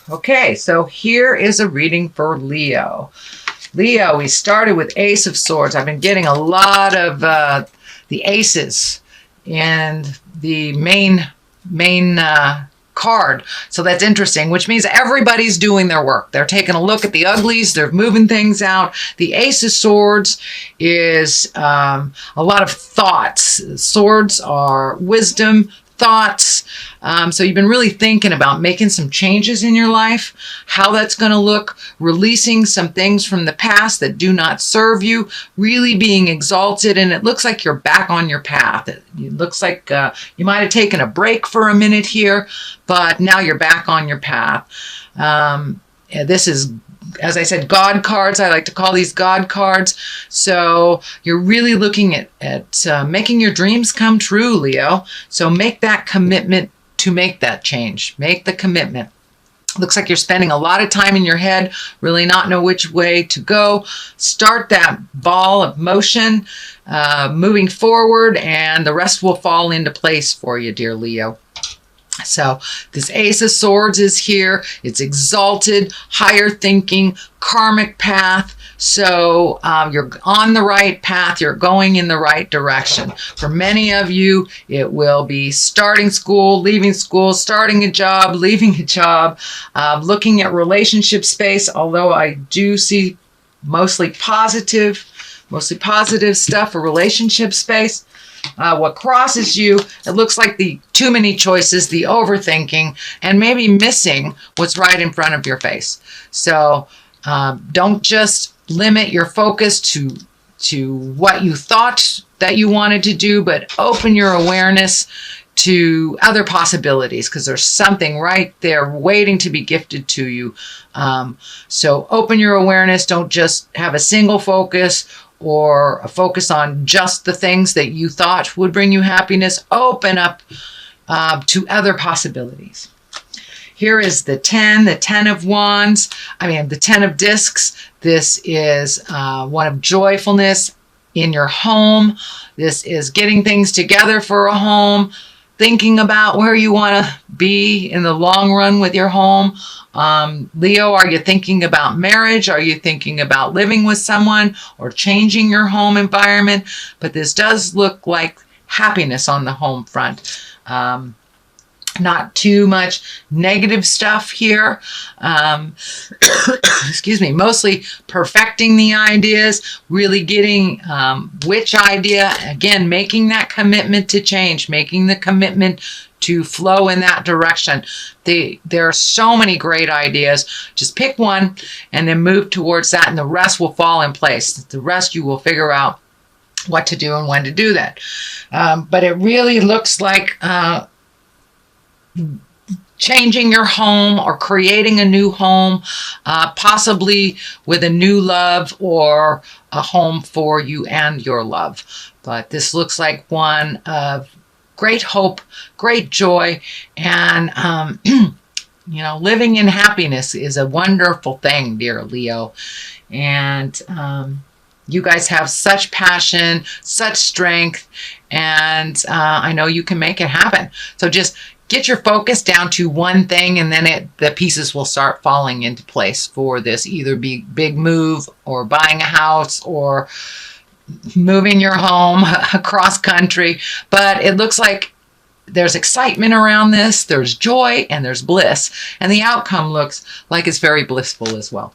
Okay, so here is a reading for Leo. Leo, we started with Ace of Swords. I've been getting a lot of the aces and the main card. So that's interesting, which means everybody's doing their work. They're taking a look at the uglies. They're moving things out. The Ace of Swords is a lot of thoughts. Swords are wisdom, thoughts. So you've been really thinking about making some changes in your life, how that's going to look, releasing some things from the past that do not serve you, really being exalted. And it looks like you're back on your path. It looks like you might have taken a break for a minute here, but now you're back on your path. This is, as I said, God cards. I like to call these God cards. So you're really looking at making your dreams come true, Leo. So make that commitment to make that change. Make the commitment. Looks like you're spending a lot of time in your head, really not know which way to go. Start that ball of motion, moving forward, and the rest will fall into place for you, dear Leo. So this Ace of Swords is here. It's exalted, higher thinking, karmic path. So you're on the right path. You're going in the right direction. For many of you, it will be starting school, leaving school, starting a job, leaving a job, looking at relationship space, although I do see mostly positive stuff for relationship space. What crosses you, it looks like the too many choices, the overthinking, and maybe missing what's right in front of your face. So don't just limit your focus to what you thought that you wanted to do, but open your awareness to other possibilities, because there's something right there waiting to be gifted to you. So open your awareness. Don't just have a single focus or a focus on just the things that you thought would bring you happiness. Open up to other possibilities. Here is the 10 of Wands. The 10 of Discs. This is one of joyfulness in your home. This is getting things together for a home, thinking about where you want to be in the long run with your home. Leo, are you thinking about marriage? Are you thinking about living with someone or changing your home environment? But this does look like happiness on the home front. Not too much negative stuff here. Excuse me. Mostly perfecting the ideas, really getting which idea, again, making that commitment to change, making the commitment to flow in that direction. There are so many great ideas. Just pick one and then move towards that, and the rest will fall in place. The rest you will figure out what to do and when to do that. But it really looks like changing your home or creating a new home, possibly with a new love or a home for you and your love. But this looks like one of great hope, great joy, and living in happiness is a wonderful thing, dear Leo. And you guys have such passion, such strength, and I know you can make it happen. So just get your focus down to one thing, and then the pieces will start falling into place for this either big move or buying a house or moving your home across country. But it looks like there's excitement around this, there's joy, and there's bliss. And the outcome looks like it's very blissful as well.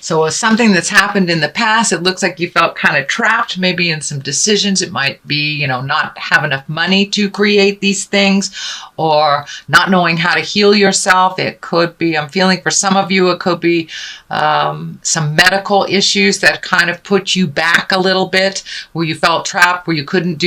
So it's something that's happened in the past. It looks like you felt kind of trapped maybe in some decisions. It might be, not have enough money to create these things, or not knowing how to heal yourself. It could be, I'm feeling for some of you, it could be some medical issues that kind of put you back a little bit, where you felt trapped, where you couldn't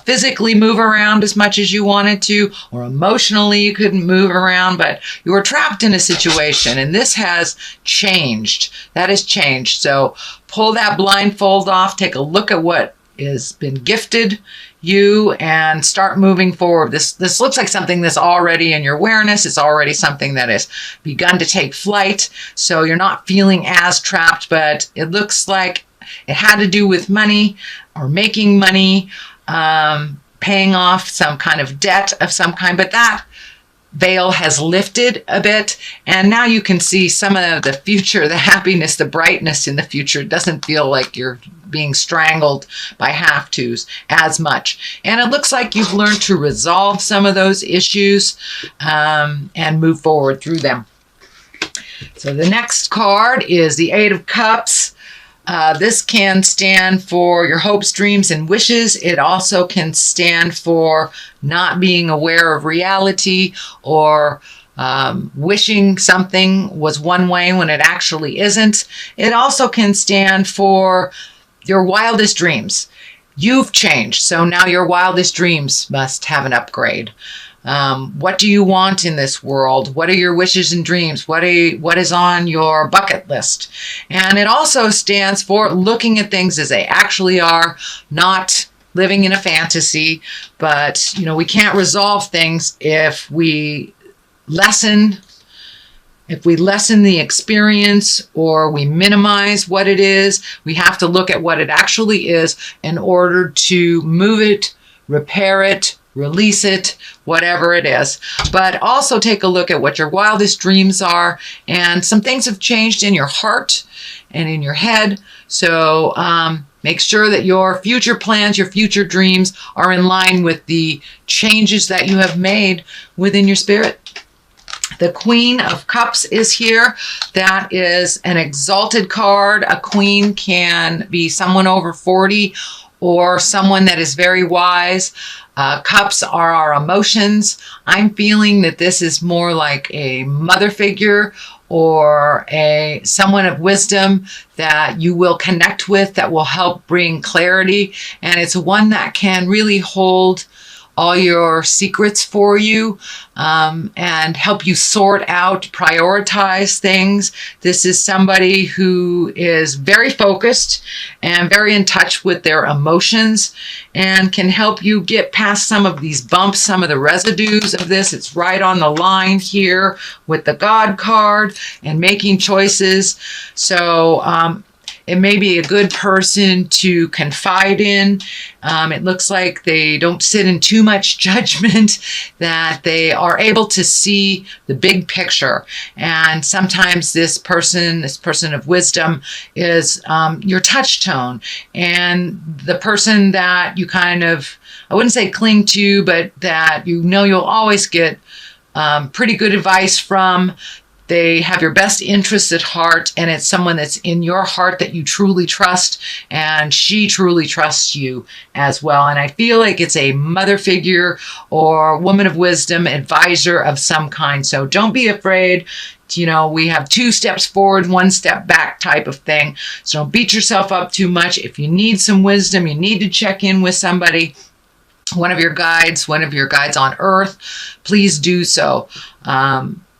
physically move around as much as you wanted to, or emotionally you couldn't move around, but you were trapped in a situation, and this has changed. That has changed. So pull that blindfold off, take a look at what has been gifted you, and start moving forward. This looks like something that's already in your awareness. It's already something that has begun to take flight. So you're not feeling as trapped, but it looks like it had to do with money or making money, paying off some kind of debt of some kind. But veil has lifted a bit, and now you can see some of the future, the happiness, the brightness in the future. It doesn't feel like you're being strangled by have-tos as much. And it looks like you've learned to resolve some of those issues and move forward through them. So the next card is the Eight of Cups. This can stand for your hopes, dreams, and wishes. It also can stand for not being aware of reality, or wishing something was one way when it actually isn't. It also can stand for your wildest dreams. You've changed, so now your wildest dreams must have an upgrade. What do you want in this world? What are your wishes and dreams? What is on your bucket list? And it also stands for looking at things as they actually are, not living in a fantasy. But, we can't resolve things if we lessen the experience, or we minimize what it is. We have to look at what it actually is in order to move it, repair it, release it, whatever it is. But also take a look at what your wildest dreams are. And some things have changed in your heart and in your head. So make sure that your future plans, your future dreams are in line with the changes that you have made within your spirit. The Queen of Cups is here. That is an exalted card. A queen can be someone over 40 or someone that is very wise. Cups are our emotions. I'm feeling that this is more like a mother figure or someone of wisdom that you will connect with, that will help bring clarity. And it's one that can really hold all your secrets for you and help you sort out, prioritize things. This is somebody who is very focused and very in touch with their emotions and can help you get past some of these bumps, some of the residues of this. It's right on the line here with the God card and making choices. So it may be a good person to confide in. It looks like they don't sit in too much judgment, that they are able to see the big picture. And sometimes this person of wisdom is your touch tone, and the person that you kind of, I wouldn't say cling to, but that you'll always get pretty good advice from. They have your best interests at heart, and it's someone that's in your heart that you truly trust, and she truly trusts you as well. And I feel like it's a mother figure or woman of wisdom, advisor of some kind. So don't be afraid. We have 2 steps forward, 1 step back type of thing. So don't beat yourself up too much. If you need some wisdom, you need to check in with somebody, one of your guides on earth, please do so.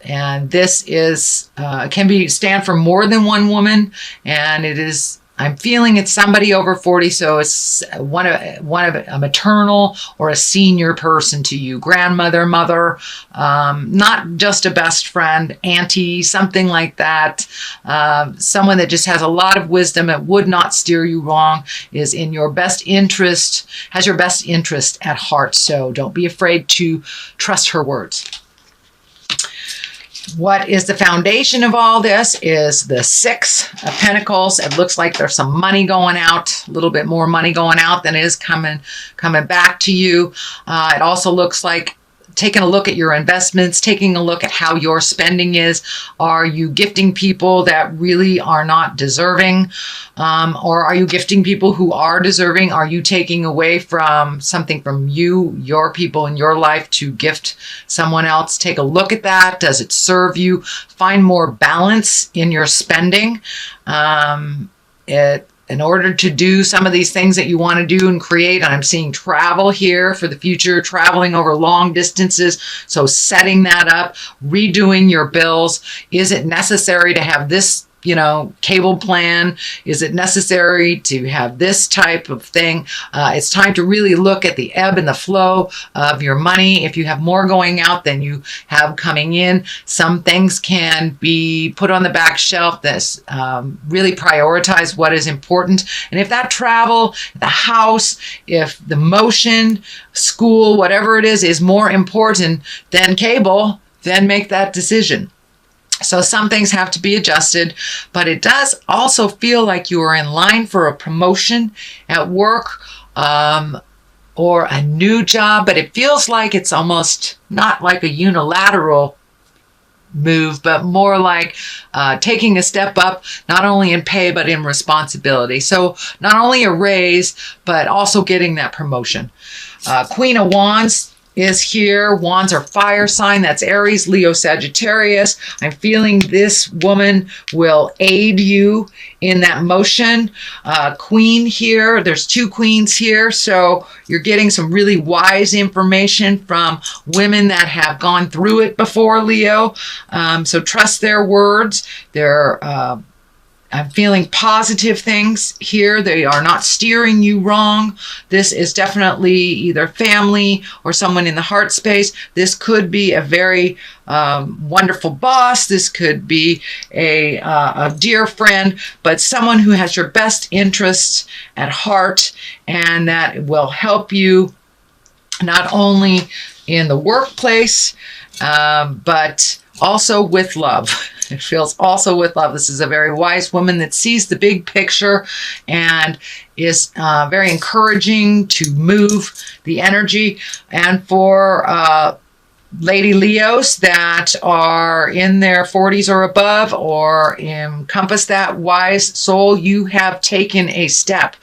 And this is can stand for more than one woman, and it is. I'm feeling it's somebody over 40, so it's one of a maternal or a senior person to you, grandmother, mother, not just a best friend, auntie, something like that. Someone that just has a lot of wisdom and would not steer you wrong, is in your best interest, has your best interest at heart. So don't be afraid to trust her words. What is the foundation of all this is the 6 of Pentacles. It looks like there's some money going out, a little bit more money going out than is coming back to you. It also looks like taking a look at your investments, taking a look at how your spending is. Are you gifting people that really are not deserving? Or are you gifting people who are deserving? Are you taking away from something from you, your people in your life, to gift someone else? Take a look at that. Does it serve you? Find more balance in your spending. In order to do some of these things that you want to do and create. And I'm seeing travel here for the future, traveling over long distances. So setting that up, redoing your bills. Is it necessary to have this cable plan? Is it necessary to have this type of thing? It's time to really look at the ebb and the flow of your money. If you have more going out than you have coming in, some things can be put on the back shelf. This really prioritize what is important. And if that travel, the house, if the motion, school, whatever it is more important than cable, then make that decision. So some things have to be adjusted, but it does also feel like you are in line for a promotion at work, or a new job, but it feels like it's almost not like a unilateral move, but more like taking a step up, not only in pay, but in responsibility. So not only a raise, but also getting that promotion. Queen of Wands is here. Wands are fire sign. That's Aries, Leo, Sagittarius. I'm feeling this woman will aid you in that motion. Queen here. There's two queens here. So you're getting some really wise information from women that have gone through it before, Leo. So trust their words. I'm feeling positive things here. They are not steering you wrong. This is definitely either family or someone in the heart space. This could be a very wonderful boss. This could be a dear friend, but someone who has your best interests at heart and that will help you not only in the workplace, but also with love. It feels also with love. This is a very wise woman that sees the big picture and is very encouraging to move the energy. And for Lady Leos that are in their 40s or above or encompass that wise soul, you have taken a step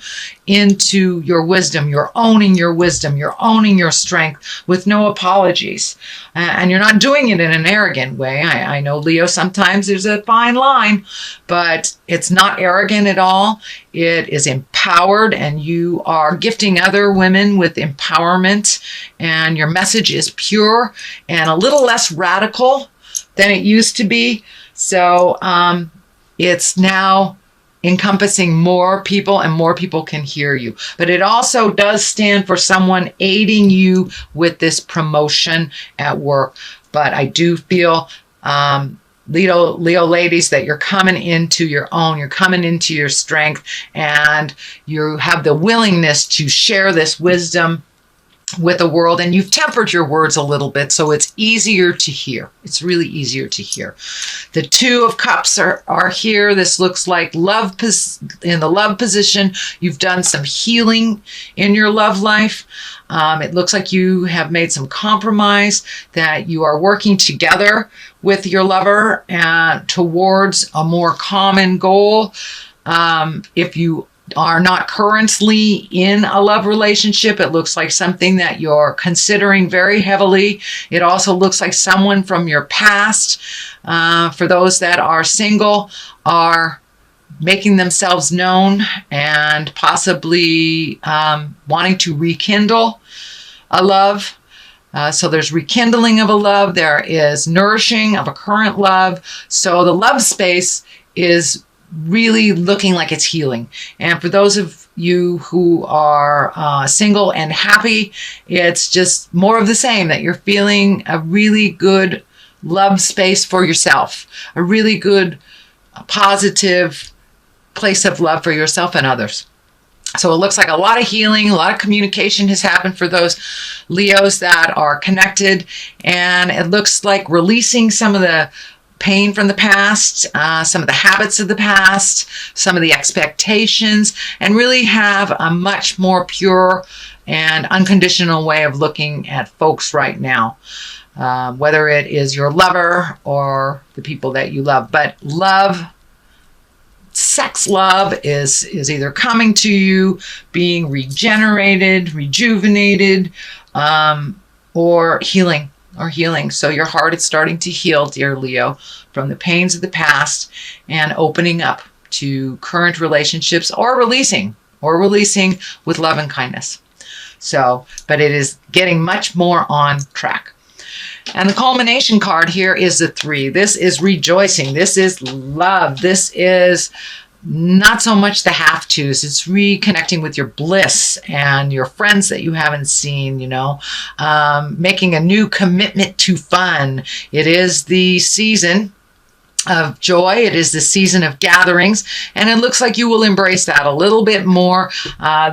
into your wisdom. You're owning your wisdom. You're owning your strength with no apologies. And you're not doing it in an arrogant way. I know, Leo, sometimes there's a fine line, but it's not arrogant at all. It is empowered, and you are gifting other women with empowerment, and your message is pure and a little less radical than it used to be. So it's now encompassing more people, and more people can hear you. But it also does stand for someone aiding you with this promotion at work. But I do feel, Leo ladies, that you're coming into your own, you're coming into your strength, and you have the willingness to share this wisdom with the world, and you've tempered your words a little bit, so it's easier to hear. It's really easier to hear. The Two of Cups are here. This looks like love in the love position. You've done some healing in your love life. It looks like you have made some compromise, that you are working together with your lover towards a more common goal. If you are not currently in a love relationship, it looks like something that you're considering very heavily. It also looks like someone from your past, for those that are single, are making themselves known and possibly wanting to rekindle a love. So there's rekindling of a love. There is nourishing of a current love. So the love space is really looking like it's healing. And for those of you who are single and happy, it's just more of the same, that you're feeling a really good love space for yourself, a really good positive place of love for yourself and others. So it looks like a lot of healing, a lot of communication has happened for those Leos that are connected. And it looks like releasing some of the pain from the past, some of the habits of the past, some of the expectations, and really have a much more pure and unconditional way of looking at folks right now, whether it is your lover or the people that you love. But love, sex love is either coming to you, being regenerated, rejuvenated, or healing. So your heart is starting to heal, dear Leo, from the pains of the past and opening up to current relationships, or releasing with love and kindness. So, but it is getting much more on track. And the culmination card here is the 3. This is rejoicing. This is love. This is not so much the have-tos. It's reconnecting with your bliss and your friends that you haven't seen, making a new commitment to fun. It is the season of joy. It is the season of gatherings, and it looks like you will embrace that a little bit more.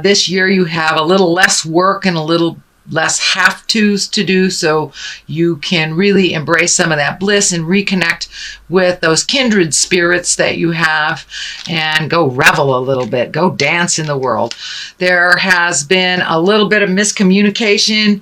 This year you have a little less work and a little less have-tos to do, so you can really embrace some of that bliss and reconnect with those kindred spirits that you have and go revel a little bit, go dance in the world. There has been a little bit of miscommunication,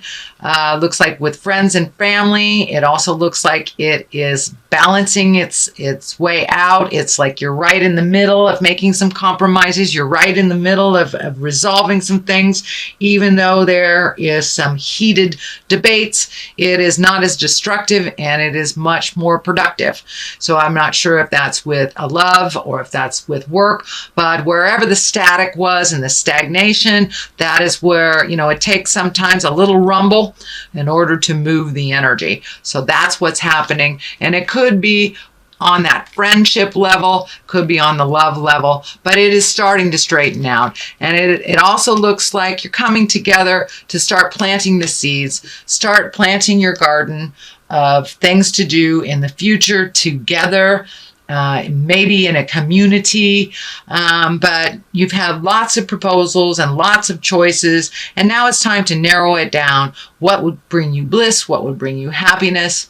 looks like with friends and family. It also looks like it is balancing its way out. It's like you're right in the middle of making some compromises. You're right in the middle of resolving some things, even though there is some heated debates. It is not as destructive and it is much more productive. So I'm not sure if that's with a love or if that's with work, but wherever the static was and the stagnation, that is where, it takes sometimes a little rumble in order to move the energy. So that's what's happening. And it could be on that friendship level, could be on the love level, but it is starting to straighten out. And it also looks like you're coming together to start planting the seeds, start planting your garden of things to do in the future together, maybe in a community, but you've had lots of proposals and lots of choices, and now it's time to narrow it down. What would bring you bliss? What would bring you happiness?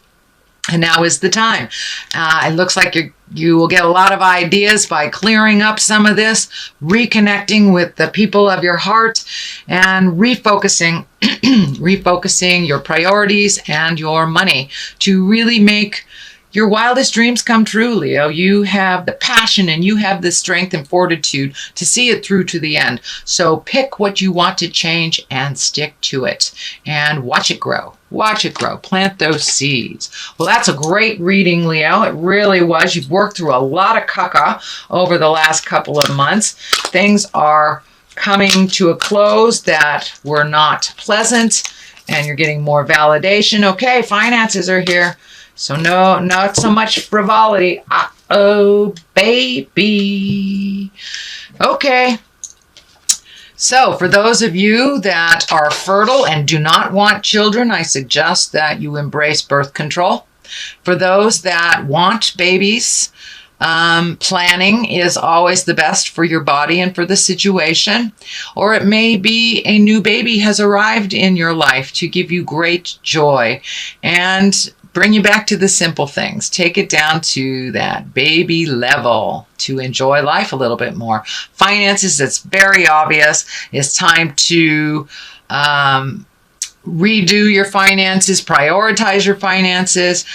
And now is the time. It looks like you will get a lot of ideas by clearing up some of this, reconnecting with the people of your heart, and refocusing your priorities and your money to really make your wildest dreams come true, Leo. You have the passion and you have the strength and fortitude to see it through to the end. So pick what you want to change and stick to it and watch it grow. Watch it grow. Plant those seeds. Well, that's a great reading, Leo. It really was. You've worked through a lot of caca over the last couple of months. Things are coming to a close that were not pleasant, and you're getting more validation. Okay, finances are here. So no, not so much frivolity. Uh-oh, baby. Okay. So for those of you that are fertile and do not want children, I suggest that you embrace birth control. For those that want babies, planning is always the best for your body and for the situation. Or it may be a new baby has arrived in your life to give you great joy and bring you back to the simple things. Take it down to that baby level to enjoy life a little bit more. Finances, it's very obvious. It's time to redo your finances, prioritize your finances,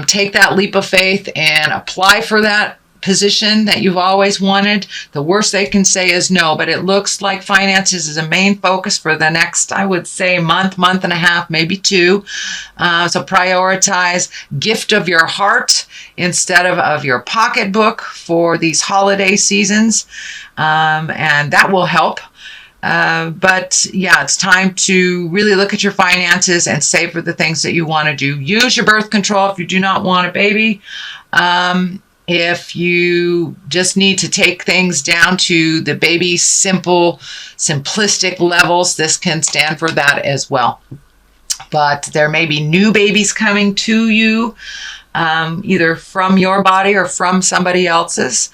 take that leap of faith and apply for that position that you've always wanted. The worst they can say is no, but it looks like finances is a main focus for the next, I would say, month and a half, maybe two. So prioritize gift of your heart instead of your pocketbook for these holiday seasons, and that will help. But yeah, it's time to really look at your finances and save for the things that you want to do. Use your birth control if you do not want a baby. If you just need to take things down to the baby simplistic levels, this can stand for that as well. But there may be new babies coming to you, either from your body or from somebody else's.